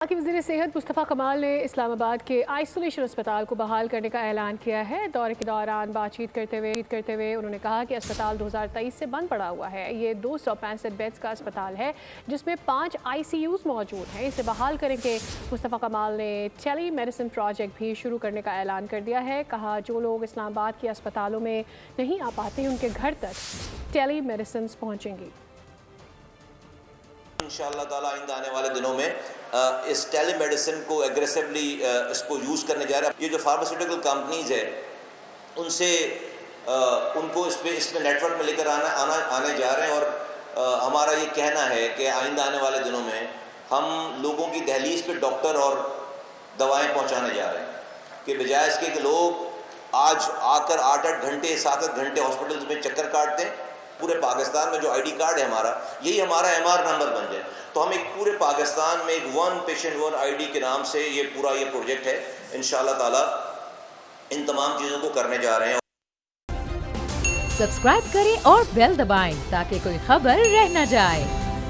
कि वज़ीर सेहत मुस्तफ़ा कमाल ने इस्लामाबाद के आइसोलेशन अस्पताल को बहाल करने का ऐलान किया है। दौरे के दौरान बातचीत करते हुए उन्होंने कहा कि अस्पताल 2023 से बंद पड़ा हुआ है। ये 265 बेड्स का अस्पताल है जिसमें 5 ICUs मौजूद हैं। इसे बहाल करेंगे। मुस्तफ़ा कमाल ने टेली मेडिसिन प्रोजेक्ट भी शुरू करने का ऐलान कर दिया है। कहा जो लोग इस्लामाबाद के अस्पतालों में नहीं आ पाते उनके घर तक टेली मेडिसिन पहुँचेंगी। इंशाअल्लाह ताला आइंदा आने वाले दिनों में इस टेली मेडिसिन को एग्रेसिवली इसको यूज़ करने जा रहा है। ये जो फार्मास्यूटिकल कंपनीज़ है उनसे उनको इसमें नेटवर्क में लेकर आने जा रहे हैं और हमारा ये कहना है कि आइंदा आने वाले दिनों में हम लोगों की दहलीज पे डॉक्टर और दवाएं पहुंचाने जा रहे हैं कि बजाय इसके कि लोग आज आकर 8-8 घंटे 7-8 घंटे हॉस्पिटल्स में चक्कर काटते हैं। पूरे पाकिस्तान में जो आईडी कार्ड है हमारा, यही हमारा MR नंबर बन जाए तो हम एक पूरे पाकिस्तान में एक वन पेशेंट वन ID के नाम से ये पूरा ये प्रोजेक्ट है। इंशाअल्लाह ताला इन तमाम चीज़ों को करने जा रहे हैं। सब्सक्राइब करें और बेल दबाएं ताकि कोई खबर रह न जाए।